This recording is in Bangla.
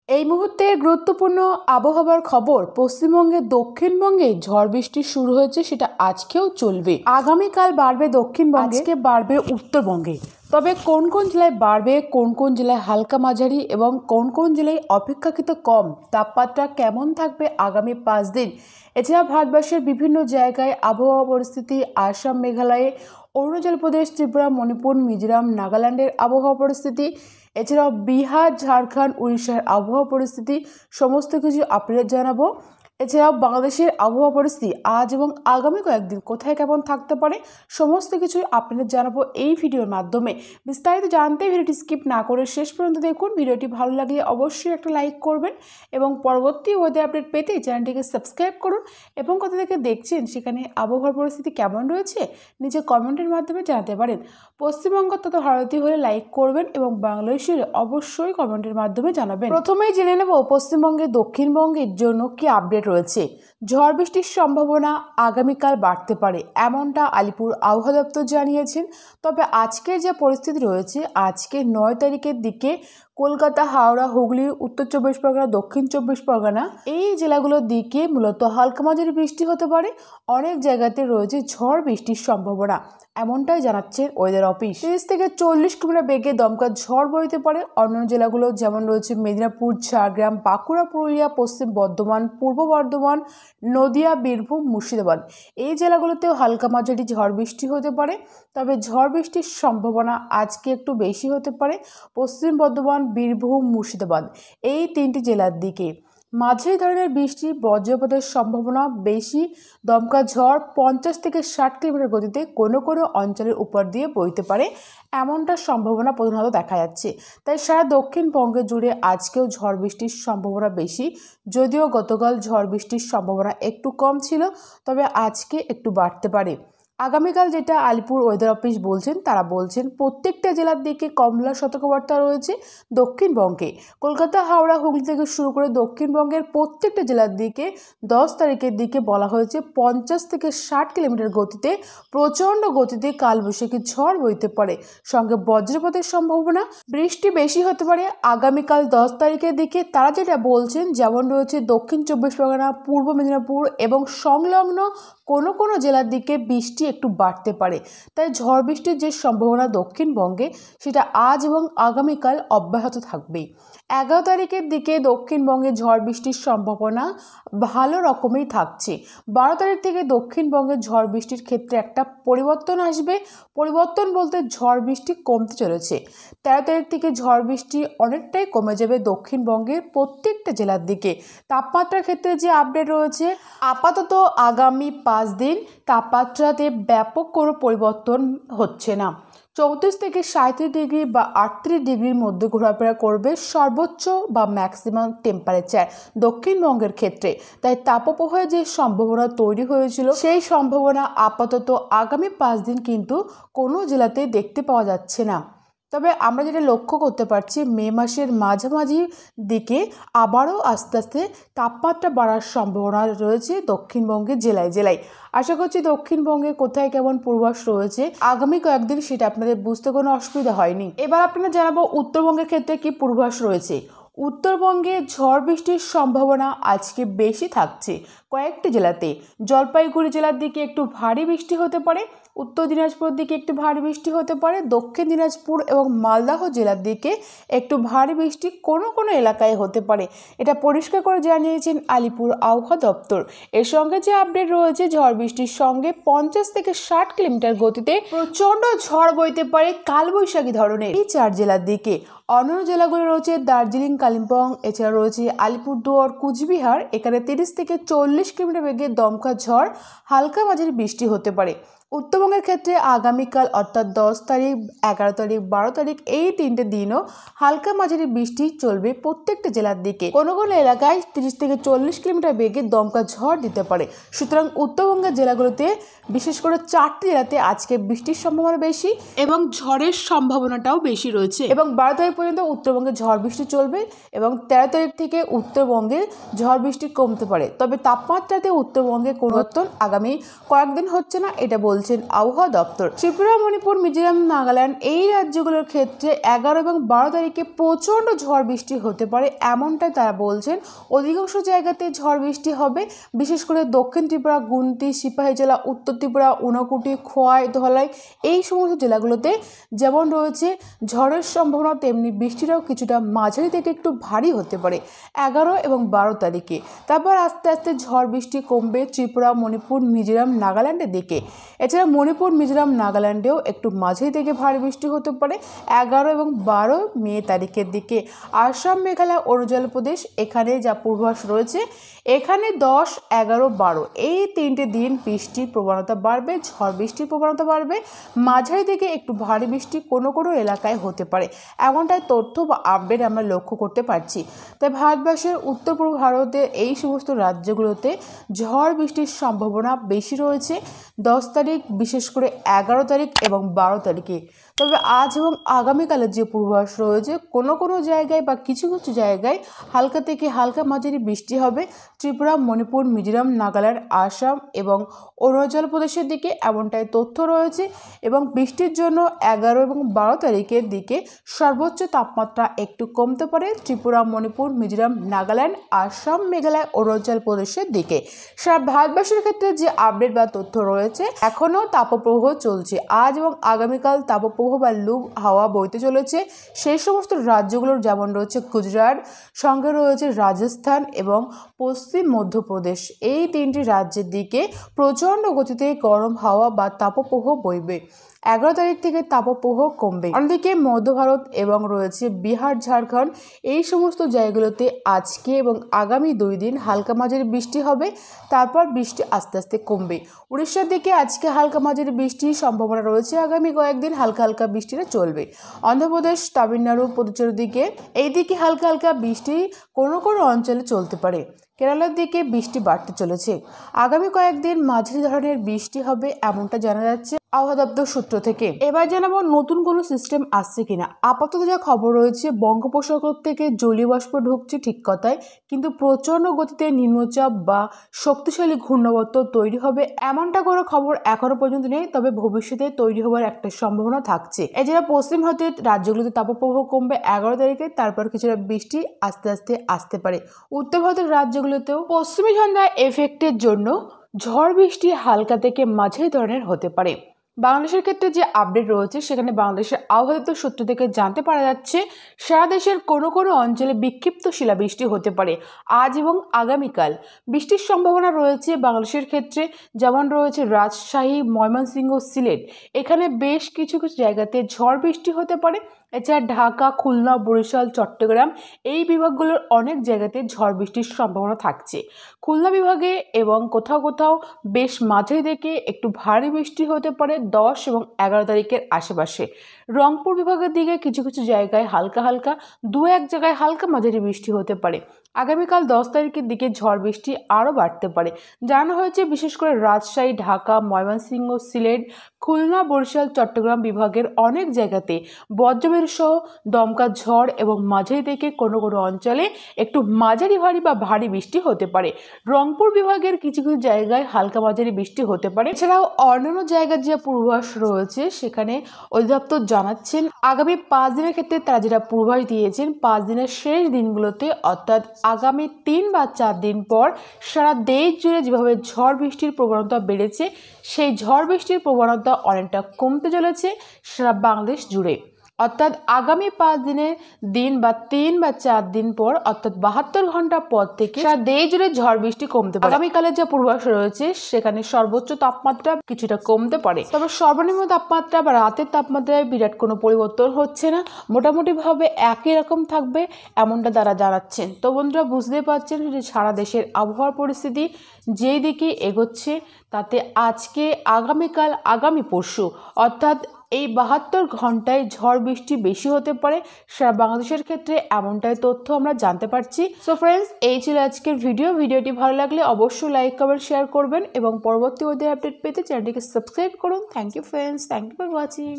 এই মুহূর্তে গুরুত্বপূর্ণ আবহাওয়ার খবর। পশ্চিমবঙ্গে দক্ষিণবঙ্গে ঝড় বৃষ্টি শুরু হয়েছে, সেটা আজকেও চলবে। আগামীকাল বাড়বে দক্ষিণবঙ্গে, আজকে বাড়বে উত্তরবঙ্গে। তবে কোন কোন জেলায় বাড়বে, কোন কোন জেলায় হালকা মাঝারি এবং কোন কোন জেলায় অপেক্ষাকৃত কম, তাপমাত্রা কেমন থাকবে আগামী 5 দিন, এছাড়া ভারতবর্ষের বিভিন্ন জায়গায় আবহাওয়া পরিস্থিতি, আসাম, মেঘালয়ে, অরুণাচল প্রদেশ, ত্রিপুরা, মণিপুর, মিজোরাম, নাগাল্যান্ডের আবহাওয়া পরিস্থিতি, এছাড়াও বিহার, ঝাড়খণ্ড, উড়িষ্যার আবহাওয়া পরিস্থিতি, সমস্ত কিছু আপডেট জানাবো। এছাড়াও বাংলাদেশের আবহাওয়া পরিস্থিতি আজ এবং আগামী কয়েকদিন কোথায় কেমন থাকতে পারে, সমস্ত কিছুই আপনাদের জানাবো এই ভিডিওর মাধ্যমে। বিস্তারিত জানতে ভিডিওটি স্কিপ না করে শেষ পর্যন্ত দেখুন। ভিডিওটি ভালো লাগলে অবশ্যই একটা লাইক করবেন এবং পরবর্তী ওয়েদার আপডেট পেতে চ্যানেলটিকে সাবস্ক্রাইব করুন এবং কোথা থেকে দেখছেন সেখানে আবহাওয়ার পরিস্থিতি কেমন রয়েছে নিচে কমেন্টের মাধ্যমে জানাতে পারেন। পশ্চিমবঙ্গ তথা ভারতীয় হলে লাইক করবেন এবং বাংলাদেশের অবশ্যই কমেন্টের মাধ্যমে জানাবেন। প্রথমেই জেনে নেব পশ্চিমবঙ্গে দক্ষিণবঙ্গের জন্য কি আপডেট রয়েছে। ঝড় বৃষ্টির সম্ভাবনা আগামীকাল বাড়তে পারে, এমনটা আলিপুর আবহাওয়া দপ্তর জানিয়েছেন। তবে আজকের যে পরিস্থিতি রয়েছে, আজকে 9 তারিখের দিকে কলকাতা, হাওড়া, হুগলি, উত্তর 24 পরগনা, দক্ষিণ 24 পরগনা এই জেলাগুলোর দিকে মূলত হালকা মাঝারি বৃষ্টি হতে পারে। অনেক জায়গাতে রয়েছে ঝড় বৃষ্টির সম্ভাবনা, এমনটাই জানাচ্ছেন ওয়েদার অফিস। 30 থেকে 40 কিলোমিটার বেগে দমকা ঝড় বইতে পারে। অন্যান্য জেলাগুলো যেমন রয়েছে মেদিনীপুর, ঝাড়গ্রাম, বাঁকুড়া, পুরুলিয়া, পশ্চিম বর্ধমান, পূর্ব বর্ধমান, নদিয়া, বীরভূম, মুর্শিদাবাদ এই জেলাগুলোতেও হালকা মাঝারি ঝড় বৃষ্টি হতে পারে। তবে ঝড় বৃষ্টির সম্ভাবনা আজকে একটু বেশি হতে পারে পশ্চিম বর্ধমান, বীরভূম, মুর্শিদাবাদ এই 3টি জেলার দিকে। মাঝারি ধরনের বৃষ্টি, বজ্রপাতের সম্ভাবনা বেশি। দমকা ঝড় 50 থেকে 60 কিলোমিটার গতিতে কোনো কোনো অঞ্চলের উপর দিয়ে বইতে পারে, এমনটা সম্ভাবনা প্রধানত দেখা যাচ্ছে। তাই সারা দক্ষিণবঙ্গে জুড়ে আজকেও ঝড় বৃষ্টির সম্ভাবনা বেশি। যদিও গতকাল ঝড় বৃষ্টির সম্ভাবনা একটু কম ছিল, তবে আজকে একটু বাড়তে পারে। আগামীকাল যেটা আলিপুর ওয়েদার অফিস বলছেন, তারা বলছেন প্রত্যেকটা জেলার দিকে কমলা সতর্কবার্তা রয়েছে। দক্ষিণবঙ্গে কলকাতা, হাওড়া, হুগলি থেকে শুরু করে দক্ষিণবঙ্গের প্রত্যেকটা জেলার দিকে 10 তারিখের দিকে বলা হয়েছে 50 থেকে 60 কিলোমিটার গতিতে প্রচণ্ড গতিতে কালবৈশাখী ঝড় বইতে পারে, সঙ্গে বজ্রপাতের সম্ভাবনা, বৃষ্টি বেশি হতে পারে আগামীকাল 10 তারিখের দিকে। তারা যেটা বলছেন, যেমন রয়েছে দক্ষিণ 24 পরগনা, পূর্ব মেদিনীপুর এবং সংলগ্ন কোনো কোনো জেলার দিকে বৃষ্টি একটু বাড়তে পারে। তাই ঝড় বৃষ্টির যে সম্ভাবনা দক্ষিণবঙ্গে, সেটা আজ এবং আগামীকাল অব্যাহত থাকবে। 11 তারিখের দিকে দক্ষিণবঙ্গে ঝড় বৃষ্টির সম্ভাবনা ভালো রকমই থাকছে। 12 তারিখ থেকে দক্ষিণবঙ্গে ঝড় বৃষ্টির ক্ষেত্রে একটা পরিবর্তন আসবে। পরিবর্তন বলতে ঝড় বৃষ্টি কমতে চলেছে। 13 তারিখ থেকে ঝড় বৃষ্টি অনেকটাই কমে যাবে দক্ষিণবঙ্গের প্রত্যেকটা জেলার দিকে। তাপমাত্রার ক্ষেত্রে যে আপডেট রয়েছে, আপাতত আগামী 5 দিন তাপমাত্রাতে ব্যাপক কোনো পরিবর্তন হচ্ছে না। 34 থেকে 37 ডিগ্রি বা 38 ডিগ্রির মধ্যে ঘোরাফেরা করবে সর্বোচ্চ বা ম্যাক্সিমাম টেম্পারেচার দক্ষিণবঙ্গের ক্ষেত্রে। তাই তাপপ্রবাহের যে সম্ভাবনা তৈরি হয়েছিল, সেই সম্ভাবনা আপাতত আগামী 5 দিন কিন্তু কোনো জেলাতেই দেখতে পাওয়া যাচ্ছে না। তবে আমরা যেটা লক্ষ্য করতে পারছি, মে মাসের মাঝামাঝি দিকে আবারও আস্তে আস্তে তাপমাত্রা বাড়ার সম্ভাবনা রয়েছে দক্ষিণবঙ্গের জেলায় জেলায়। আশা করছি দক্ষিণবঙ্গে কোথায় কেমন পূর্বাভাস রয়েছে আগামী কয়েকদিন, সেটা আপনাদের বুঝতে কোনো অসুবিধা হয়নি। এবার আপনারা জানাবো উত্তরবঙ্গের ক্ষেত্রে কি পূর্বাভাস রয়েছে। উত্তরবঙ্গে ঝড় বৃষ্টির সম্ভাবনা আজকে বেশি থাকছে কয়েকটি জেলাতে। জলপাইগুড়ি জেলার দিকে একটু ভারী বৃষ্টি হতে পারে, উত্তর দিনাজপুরের দিকে একটু ভারী বৃষ্টি হতে পারে, দক্ষিণ দিনাজপুর এবং মালদহ জেলার দিকে একটু ভারী বৃষ্টি কোনো কোনো এলাকায় হতে পারে। এটা পরিষ্কার করে জানিয়েছেন আলিপুর আবহাওয়া দপ্তর। এর সঙ্গে যে আপডেট রয়েছে, ঝড় বৃষ্টির সঙ্গে 50 থেকে 60 কিলোমিটার গতিতে প্রচণ্ড ঝড় বইতে পারে কালবৈশাখী ধরনের এই 4 জেলার দিকে। অন্যান্য জেলাগুলো রয়েছে দার্জিলিং, কালিম্পং, এছাড়া রয়েছে আলিপুরদুয়ার, কুচবিহার। এখানে 30 থেকে 40 কিলোমিটার বেগে দমকা ঝড়, হালকা মাঝারি বৃষ্টি হতে পারে। উত্তরবঙ্গের ক্ষেত্রে আগামীকাল অর্থাৎ 10 তারিখ, 11 তারিখ, 12 তারিখ এই 3টে দিনও হালকা মাঝারি বৃষ্টি চলবে প্রত্যেকটা জেলার দিকে। কোনো কোনো এলাকায় 30 থেকে 40 কিলোমিটার বেগে দমকা ঝড় দিতে পারে। সুতরাং উত্তরবঙ্গের জেলাগুলোতে বিশেষ করে 4টি জেলাতে আজকে বৃষ্টির সম্ভাবনা বেশি এবং ঝড়ের সম্ভাবনাটাও বেশি রয়েছে। এবং 12 তারিখ পর্যন্ত উত্তরবঙ্গে ঝড় বৃষ্টি চলবে এবং 13 তারিখ থেকে উত্তরবঙ্গে ঝড় বৃষ্টি কমতে পারে। তবে তাপমাত্রাতে উত্তরবঙ্গে পরিবর্তন আগামী কয়েকদিন হচ্ছে না, এটা বলছে বলছেন আবহাওয়া দপ্তর। ত্রিপুরা, মণিপুর, মিজোরাম, নাগাল্যান্ড এই রাজ্যগুলোর ক্ষেত্রে 11 এবং 12 তারিখে প্রচণ্ড ঝড় বৃষ্টি হতে পারে, এমনটাই তারা বলছেন। অধিকাংশ জায়গাতে ঝড় বৃষ্টি হবে, বিশেষ করে দক্ষিণ ত্রিপুরা, গুমতি, সিপাহী জেলা, উত্তর ত্রিপুরা, ঊনকোটি, খোয়াই, ধলাই এই সমস্ত জেলাগুলোতে যেমন রয়েছে ঝড়ের সম্ভাবনা, তেমনি বৃষ্টিটাও কিছুটা মাঝারি থেকে একটু ভারী হতে পারে 11 এবং 12 তারিখে। তারপর আস্তে আস্তে ঝড় বৃষ্টি কমবে ত্রিপুরা, মণিপুর, মিজোরাম, নাগাল্যান্ডের দিকে। এছাড়া মণিপুর, মিজোরাম, নাগাল্যান্ডেও একটু মাঝারি থেকে ভারী বৃষ্টি হতে পারে 11 এবং 12 মে তারিখের দিকে। আসাম, মেঘালয়, অরুণাচল প্রদেশ এখানে যা পূর্বাভাস রয়েছে, এখানে 10, 11, 12 এই 3টে দিন বৃষ্টির প্রবণতা বাড়বে, ঝড় বৃষ্টির প্রবণতা বাড়বে, মাঝারি থেকে একটু ভারী বৃষ্টি কোনো কোনো এলাকায় হতে পারে, এমনটাই তথ্য বা আপডেট আমরা লক্ষ্য করতে পারছি। তাই ভারতবর্ষের উত্তর পূর্ব ভারতের এই সমস্ত রাজ্যগুলোতে ঝড় বৃষ্টির সম্ভাবনা বেশি রয়েছে 10 তারিখ, বিশেষ করে 11 তারিখ এবং 12 তারিখে। তবে আজ এবং আগামীকালের যে পূর্বাভাস রয়েছে, কোনো কোনো জায়গায় বা কিছু কিছু জায়গায় হালকা থেকে হালকা মাঝারি বৃষ্টি হবে ত্রিপুরা, মণিপুর, মিজোরাম, নাগাল্যান্ড, আসাম এবং অরুণাচল প্রদেশের দিকে, এমনটাই তথ্য রয়েছে। এবং বৃষ্টির জন্য 11 এবং 12 তারিখের দিকে সর্বোচ্চ তাপমাত্রা একটু কমতে পারে ত্রিপুরা, মণিপুর, মিজোরাম, নাগাল্যান্ড, আসাম, মেঘালয়, অরুণাচল প্রদেশের দিকে। সারা ভারতবর্ষের ক্ষেত্রে যে আপডেট বা তথ্য রয়েছে, এখনও তাপপ্রবাহ চলছে। আজ এবং আগামীকাল তাপপ্রবাহ বা লু হাওয়া বইতে চলেছে সেই সমস্ত রাজ্যগুলোর, যেমন রয়েছে গুজরাট, সঙ্গে রয়েছে রাজস্থান এবং পশ্চিম মধ্যপ্রদেশ। এই 3টি রাজ্যের দিকে প্রচণ্ড গতিতে গরম হাওয়া বা তাপপ্রবাহ বইবে। 11 তারিখ থেকে তাপপ্রবাহ কমবে। অন্যদিকে মধ্য ভারত এবং রয়েছে বিহার, ঝাড়খণ্ড এই সমস্ত জায়গাগুলোতে আজকে এবং আগামী 2 দিন হালকা মাঝারি বৃষ্টি হবে, তারপর বৃষ্টি আস্তে আস্তে কমবে। উড়িষ্যার দিকে আজকে হালকা মাঝারি বৃষ্টির সম্ভাবনা রয়েছে, আগামী কয়েকদিন হালকা হালকা বৃষ্টিটা চলবে। অন্ধ্রপ্রদেশ, তামিলনাড়ু, পুদুচেরির দিকে এই দিকে হালকা হালকা বৃষ্টি কোনো কোনো অঞ্চলে চলতে পারে। কেরালার দিকে বৃষ্টি বাড়তে চলেছে, আগামী কয়েকদিন মাঝারি ধরনের বৃষ্টি হবে, এমনটা জানা যাচ্ছে আবহাওয়া দপ্তর সূত্র থেকে। এবার জানাবো নতুন কোনো সিস্টেম আসছে কিনা। আপাতত যা খবর রয়েছে, বঙ্গোপসাগর থেকে জলীয় বাষ্প ঢুকছে ঠিক কথাই, কিন্তু প্রচণ্ড গতিতে নিম্নচাপ বা শক্তিশালী ঘূর্ণাবর্ত তৈরি হবে এমনটা কোনো খবর এখনো পর্যন্ত নেই, তবে ভবিষ্যতে তৈরি হওয়ার একটা সম্ভাবনা থাকছে। এছাড়া পশ্চিম ভারতের রাজ্যগুলোতে তাপপ্রবাহ কমবে 11 তারিখে, তারপর কিছুটা বৃষ্টি আস্তে আস্তে আসতে পারে। উত্তর ভারতের রাজ্যগুলোতেও পশ্চিমী ঝঞ্ঝার এফেক্টের জন্য ঝড় বৃষ্টি হালকা থেকে মাঝারি ধরনের হতে পারে। বাংলাদেশের ক্ষেত্রে যে আপডেট রয়েছে, সেখানে বাংলাদেশের আবহাওয়া দপ্তর সূত্র থেকে জানতে পারা যাচ্ছে সারা দেশের কোনো কোনো অঞ্চলে বিক্ষিপ্ত শিলাবৃষ্টি হতে পারে আজ এবং আগামীকাল। বৃষ্টির সম্ভাবনা রয়েছে বাংলাদেশের ক্ষেত্রে, যেমন রয়েছে রাজশাহী, ময়মনসিংহ, সিলেট এখানে বেশ কিছু কিছু জায়গাতে ঝড় বৃষ্টি হতে পারে। এছাড়া ঢাকা, খুলনা, বরিশাল, চট্টগ্রাম এই বিভাগগুলোর অনেক জায়গাতে ঝড় বৃষ্টির সম্ভাবনা থাকছে। খুলনা বিভাগে এবং কোথাও কোথাও বেশ মাঝারি থেকে একটু ভারী বৃষ্টি হতে পারে 10 এবং 11 তারিখের আশেপাশে। রংপুর বিভাগের দিকে কিছু কিছু জায়গায় হালকা হালকা, 2-1 জায়গায় হালকা মাঝারি বৃষ্টি হতে পারে। আগামীকাল 10 তারিখের দিকে ঝড় বৃষ্টি আরও বাড়তে পারে। জানানো হয়েছে বিশেষ করে রাজশাহী, ঢাকা, ময়মনসিংহ, সিলেট, খুলনা, বরিশাল, চট্টগ্রাম বিভাগের অনেক জায়গাতে বজ্রবিদ্যুৎ সহ দমকা ঝড় এবং মাঝারি থেকে কোনো কোনো অঞ্চলে একটু মাঝারি ভারী বা ভারী বৃষ্টি হতে পারে। রংপুর বিভাগের কিছু কিছু জায়গায় হালকা মাঝারি বৃষ্টি হতে পারে। এছাড়াও অন্যান্য জায়গার যে পূর্বাভাস রয়েছে, সেখানে অধিদপ্তর জানাচ্ছেন আগামী 5 দিনের ক্ষেত্রে তারা যেটা পূর্বাভাস দিয়েছেন, 5 দিনের শেষ দিনগুলোতে অর্থাৎ আগামী 3 বা 4 দিন পর সারা দেশ জুড়ে যেভাবে ঝড় বৃষ্টির প্রবণতা বেড়েছে, সেই ঝড় বৃষ্টির প্রবণতা অনেকটা কমতে চলেছে সারা বাংলাদেশ জুড়ে। অর্থাৎ আগামী 5 দিনের দিন বা 3 বা 4 দিন পর অর্থাৎ 72 ঘন্টা পর থেকে সারা দেশ জুড়ে ঝড় বৃষ্টি কমতে পারে। আগামীকালের যে পূর্বাভাস রয়েছে, সেখানে সর্বোচ্চ তাপমাত্রা কিছুটা কমতে পারে, তবে সর্বনিম্ন তাপমাত্রা বা রাতের তাপমাত্রায় বিরাট কোনো পরিবর্তন হচ্ছে না, মোটামুটিভাবে একই রকম থাকবে এমনটা তারা জানাচ্ছেন। তো বন্ধুরা, বুঝতে পারছেন যে সারা দেশের আবহাওয়ার পরিস্থিতি যেই দিকে এগোচ্ছে, তাতে আজকে, আগামীকাল, আগামী পরশু অর্থাৎ এই 72 ঘন্টায় ঝড় বৃষ্টি বেশি হতে পারে সারা বাংলাদেশের ক্ষেত্রে, এমনটাই তথ্য আমরা জানতে পারছি। সো ফ্রেন্ডস, এই ছিল আজকের ভিডিওটি ভালো লাগলে অবশ্যই লাইক, কমেন্ট, শেয়ার করবেন এবং পরবর্তী ওয়েদার আপডেট পেতে চ্যানেলটিকে সাবস্ক্রাইব করুন। Thank you friends, thank you for watching.